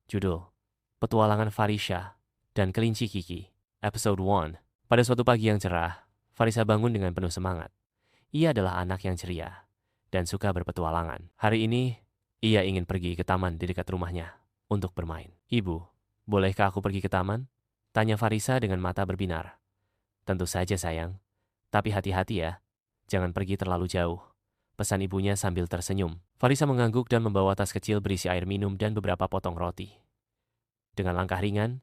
Judul: Petualangan Farisha dan Kelinci Kiki. Episode 1. Pada suatu pagi yang cerah, Farisha bangun dengan penuh semangat. Ia adalah anak yang ceria dan suka berpetualangan. Hari ini, ia ingin pergi ke taman di dekat rumahnya untuk bermain. "Ibu, bolehkah aku pergi ke taman?" tanya Farisha dengan mata berbinar. "Tentu saja sayang, tapi hati-hati ya, jangan pergi terlalu jauh," pesan ibunya sambil tersenyum. Farisha mengangguk dan membawa tas kecil berisi air minum dan beberapa potong roti. Dengan langkah ringan,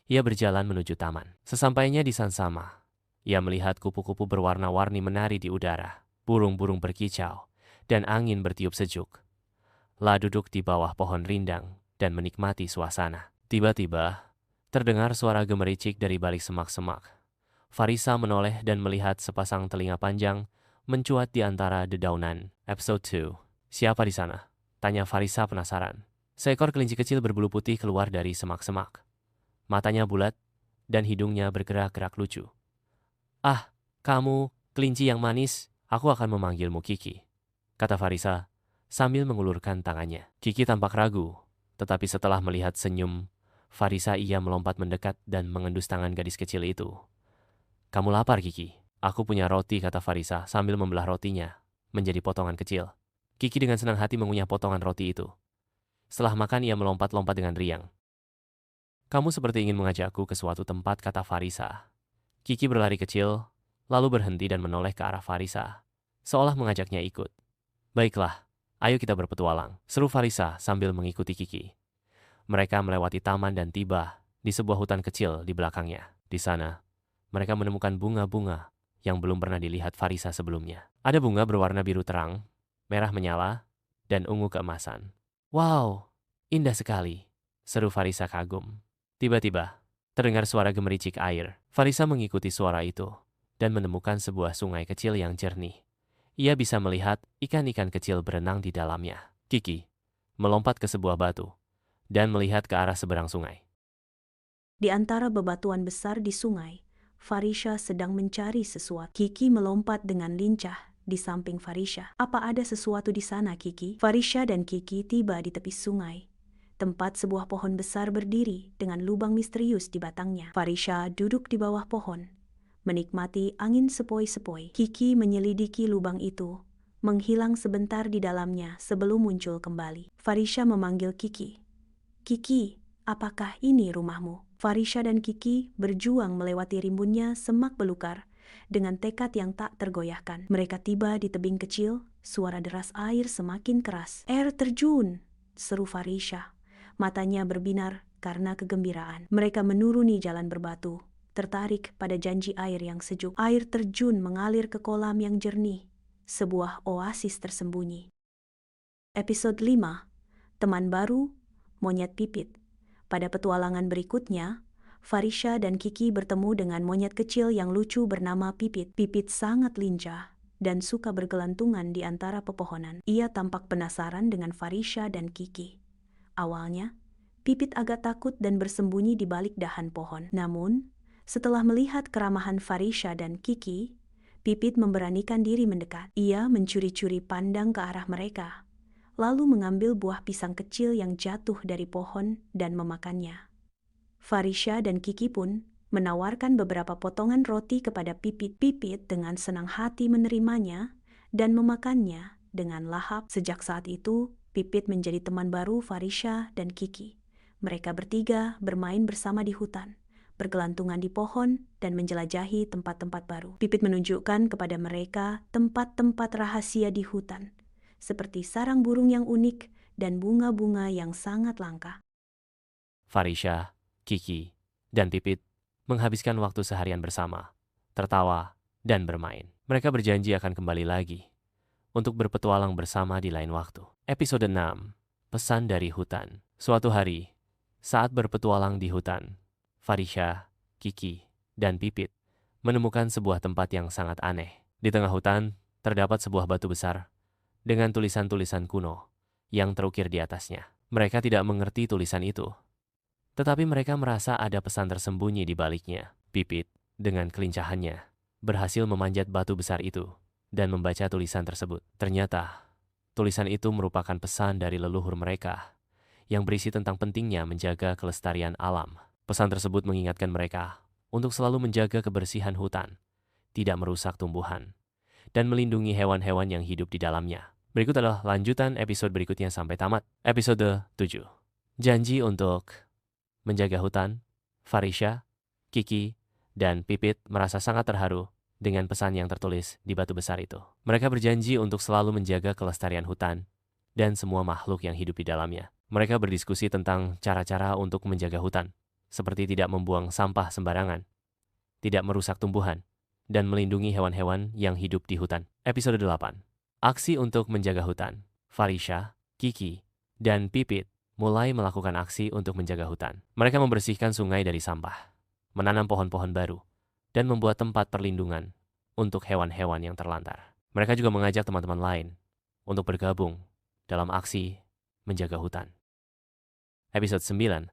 ia berjalan menuju taman. Sesampainya di Sansama, ia melihat kupu-kupu berwarna-warni menari di udara, burung-burung berkicau, dan angin bertiup sejuk. La duduk di bawah pohon rindang dan menikmati suasana. Tiba-tiba, terdengar suara gemericik dari balik semak-semak. Farisha menoleh dan melihat sepasang telinga panjang mencuat di antara dedaunan. Episode 2. "Siapa di sana?" tanya Farisha penasaran. Seekor kelinci kecil berbulu putih keluar dari semak-semak. Matanya bulat dan hidungnya bergerak-gerak lucu. "Ah, kamu, kelinci yang manis, aku akan memanggilmu Kiki," kata Farisha sambil mengulurkan tangannya. Kiki tampak ragu, tetapi setelah melihat senyum Farisha, ia melompat mendekat dan mengendus tangan gadis kecil itu. "Kamu lapar, Kiki?" "Aku punya roti," kata Farisha sambil membelah rotinya menjadi potongan kecil. Kiki dengan senang hati mengunyah potongan roti itu. Setelah makan, ia melompat-lompat dengan riang. "Kamu seperti ingin mengajakku ke suatu tempat," kata Farisha. Kiki berlari kecil, lalu berhenti dan menoleh ke arah Farisha, seolah mengajaknya ikut. "Baiklah, ayo kita berpetualang," seru Farisha sambil mengikuti Kiki. Mereka melewati taman dan tiba di sebuah hutan kecil di belakangnya. Di sana, mereka menemukan bunga-bunga yang belum pernah dilihat Farisha sebelumnya. Ada bunga berwarna biru terang, merah menyala, dan ungu keemasan. "Wow, indah sekali," seru Farisha kagum. Tiba-tiba, terdengar suara gemericik air. Farisha mengikuti suara itu dan menemukan sebuah sungai kecil yang jernih. Ia bisa melihat ikan-ikan kecil berenang di dalamnya. Kiki melompat ke sebuah batu dan melihat ke arah seberang sungai. Di antara bebatuan besar di sungai, Farisha sedang mencari sesuatu. Kiki melompat dengan lincah di samping Farisha. "Apa ada sesuatu di sana, Kiki?" Farisha dan Kiki tiba di tepi sungai, tempat sebuah pohon besar berdiri dengan lubang misterius di batangnya. Farisha duduk di bawah pohon, menikmati angin sepoi-sepoi. Kiki menyelidiki lubang itu, menghilang sebentar di dalamnya sebelum muncul kembali. Farisha memanggil Kiki. "Kiki, apakah ini rumahmu?" Farisha dan Kiki berjuang melewati rimbunnya semak belukar dengan tekad yang tak tergoyahkan. Mereka tiba di tebing kecil, suara deras air semakin keras. "Air terjun!" seru Farisha. Matanya berbinar karena kegembiraan. Mereka menuruni jalan berbatu, tertarik pada janji air yang sejuk. Air terjun mengalir ke kolam yang jernih, sebuah oasis tersembunyi. Episode 5. Teman baru, Monyet Pipit. Pada petualangan berikutnya, Farisha dan Kiki bertemu dengan monyet kecil yang lucu bernama Pipit. Pipit sangat lincah dan suka bergelantungan di antara pepohonan. Ia tampak penasaran dengan Farisha dan Kiki. Awalnya, Pipit agak takut dan bersembunyi di balik dahan pohon. Namun, setelah melihat keramahan Farisha dan Kiki, Pipit memberanikan diri mendekat. Ia mencuri-curi pandang ke arah mereka, lalu mengambil buah pisang kecil yang jatuh dari pohon dan memakannya. Farisha dan Kiki pun menawarkan beberapa potongan roti kepada Pipit. Pipit dengan senang hati menerimanya dan memakannya dengan lahap. Sejak saat itu, Pipit menjadi teman baru Farisha dan Kiki. Mereka bertiga bermain bersama di hutan, bergelantungan di pohon, dan menjelajahi tempat-tempat baru. Pipit menunjukkan kepada mereka tempat-tempat rahasia di hutan, seperti sarang burung yang unik dan bunga-bunga yang sangat langka. Farisha, Kiki, dan Pipit menghabiskan waktu seharian bersama, tertawa, dan bermain. Mereka berjanji akan kembali lagi untuk berpetualang bersama di lain waktu. Episode 6. Pesan dari Hutan. Suatu hari, saat berpetualang di hutan, Farisha, Kiki, dan Pipit menemukan sebuah tempat yang sangat aneh. Di tengah hutan, terdapat sebuah batu besar dengan tulisan-tulisan kuno yang terukir di atasnya. Mereka tidak mengerti tulisan itu, tetapi mereka merasa ada pesan tersembunyi di baliknya. Pipit, dengan kelincahannya, berhasil memanjat batu besar itu dan membaca tulisan tersebut. Ternyata, tulisan itu merupakan pesan dari leluhur mereka yang berisi tentang pentingnya menjaga kelestarian alam. Pesan tersebut mengingatkan mereka untuk selalu menjaga kebersihan hutan, tidak merusak tumbuhan, dan melindungi hewan-hewan yang hidup di dalamnya. Berikut adalah lanjutan episode berikutnya sampai tamat. Episode 7. Janji untuk menjaga hutan. Farisha, Kiki, dan Pipit merasa sangat terharu dengan pesan yang tertulis di batu besar itu. Mereka berjanji untuk selalu menjaga kelestarian hutan dan semua makhluk yang hidup di dalamnya. Mereka berdiskusi tentang cara-cara untuk menjaga hutan, seperti tidak membuang sampah sembarangan, tidak merusak tumbuhan, dan melindungi hewan-hewan yang hidup di hutan. Episode 8. Aksi untuk menjaga hutan. Farisha, Kiki, dan Pipit mulai melakukan aksi untuk menjaga hutan. Mereka membersihkan sungai dari sampah, menanam pohon-pohon baru, dan membuat tempat perlindungan untuk hewan-hewan yang terlantar. Mereka juga mengajak teman-teman lain untuk bergabung dalam aksi menjaga hutan. Episode 9.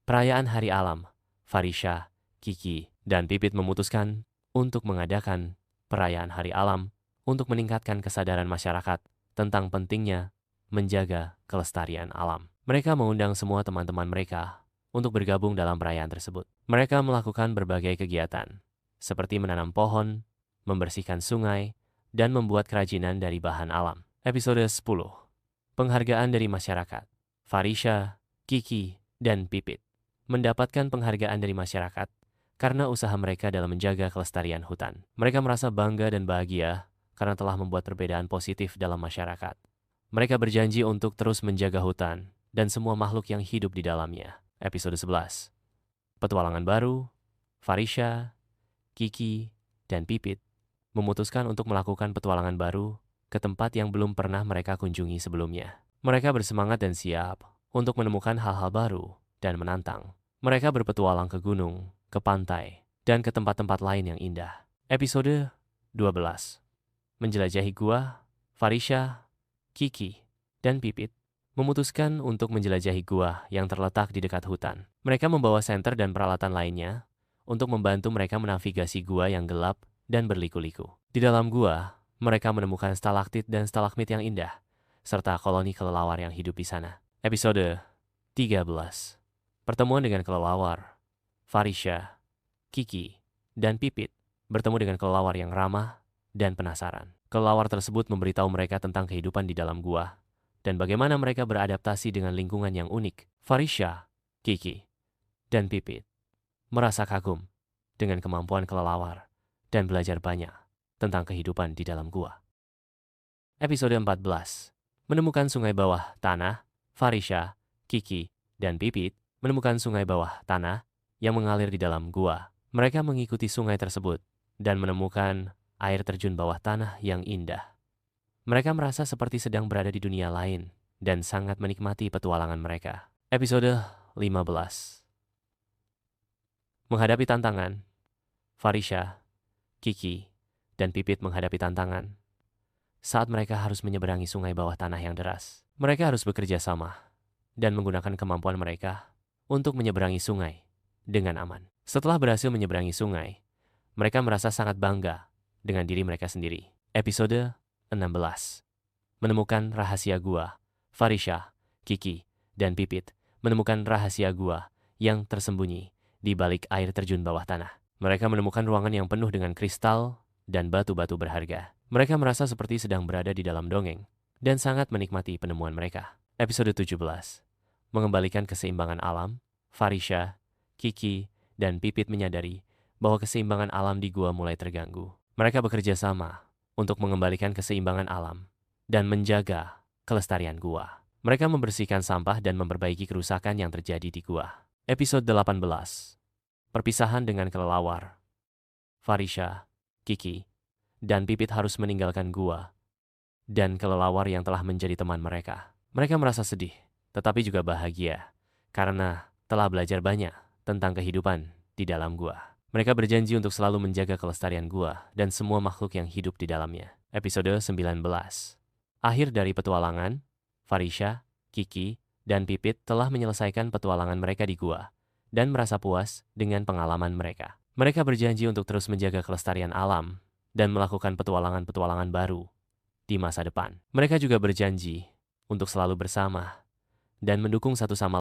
Perayaan Hari Alam. Farisha, Kiki, dan Pipit memutuskan untuk mengadakan perayaan Hari Alam untuk meningkatkan kesadaran masyarakat tentang pentingnya menjaga kelestarian alam. Mereka mengundang semua teman-teman mereka untuk bergabung dalam perayaan tersebut. Mereka melakukan berbagai kegiatan, seperti menanam pohon, membersihkan sungai, dan membuat kerajinan dari bahan alam. Episode 10. Penghargaan dari masyarakat. Farisha, Kiki, dan Pipit mendapatkan penghargaan dari masyarakat karena usaha mereka dalam menjaga kelestarian hutan. Mereka merasa bangga dan bahagia karena telah membuat perbedaan positif dalam masyarakat. Mereka berjanji untuk terus menjaga hutan dan semua makhluk yang hidup di dalamnya. Episode 11. Petualangan baru. Farisha, Kiki, dan Pipit memutuskan untuk melakukan petualangan baru ke tempat yang belum pernah mereka kunjungi sebelumnya. Mereka bersemangat dan siap untuk menemukan hal-hal baru dan menantang. Mereka berpetualang ke gunung, ke pantai, dan ke tempat-tempat lain yang indah. Episode 12. Menjelajahi gua. Farisha, Kiki, dan Pipit memutuskan untuk menjelajahi gua yang terletak di dekat hutan. Mereka membawa senter dan peralatan lainnya untuk membantu mereka menavigasi gua yang gelap dan berliku-liku. Di dalam gua, mereka menemukan stalaktit dan stalagmit yang indah, serta koloni kelelawar yang hidup di sana. Episode 13. Pertemuan dengan kelelawar. Farisha, Kiki, dan Pipit bertemu dengan kelelawar yang ramah dan penasaran. Kelelawar tersebut memberitahu mereka tentang kehidupan di dalam gua dan bagaimana mereka beradaptasi dengan lingkungan yang unik. Farisha, Kiki, dan Pipit merasa kagum dengan kemampuan kelelawar dan belajar banyak tentang kehidupan di dalam gua. Episode 14. Menemukan sungai bawah tanah. Farisha, Kiki, dan Pipit menemukan sungai bawah tanah yang mengalir di dalam gua. Mereka mengikuti sungai tersebut dan menemukan air terjun bawah tanah yang indah. Mereka merasa seperti sedang berada di dunia lain dan sangat menikmati petualangan mereka. Episode 15. Menghadapi tantangan. Farisha, Kiki, dan Pipit menghadapi tantangan saat mereka harus menyeberangi sungai bawah tanah yang deras. Mereka harus bekerja sama dan menggunakan kemampuan mereka untuk menyeberangi sungai dengan aman. Setelah berhasil menyeberangi sungai, mereka merasa sangat bangga dengan diri mereka sendiri. Episode 16. Menemukan rahasia gua. Farisha, Kiki, dan Pipit menemukan rahasia gua yang tersembunyi di balik air terjun bawah tanah. Mereka menemukan ruangan yang penuh dengan kristal dan batu-batu berharga. Mereka merasa seperti sedang berada di dalam dongeng dan sangat menikmati penemuan mereka. Episode 17. Mengembalikan keseimbangan alam. Farisha, Kiki, dan Pipit menyadari bahwa keseimbangan alam di gua mulai terganggu. Mereka bekerja sama untuk mengembalikan keseimbangan alam dan menjaga kelestarian gua. Mereka membersihkan sampah dan memperbaiki kerusakan yang terjadi di gua. Episode 18. Perpisahan dengan kelelawar. Farisha, Kiki, dan Pipit harus meninggalkan gua dan kelelawar yang telah menjadi teman mereka. Mereka merasa sedih, tetapi juga bahagia karena telah belajar banyak tentang kehidupan di dalam gua. Mereka berjanji untuk selalu menjaga kelestarian gua dan semua makhluk yang hidup di dalamnya. Episode 19. Akhir dari petualangan. Farisha, Kiki, dan Pipit telah menyelesaikan petualangan mereka di gua dan merasa puas dengan pengalaman mereka. Mereka berjanji untuk terus menjaga kelestarian alam dan melakukan petualangan-petualangan baru di masa depan. Mereka juga berjanji untuk selalu bersama dan mendukung satu sama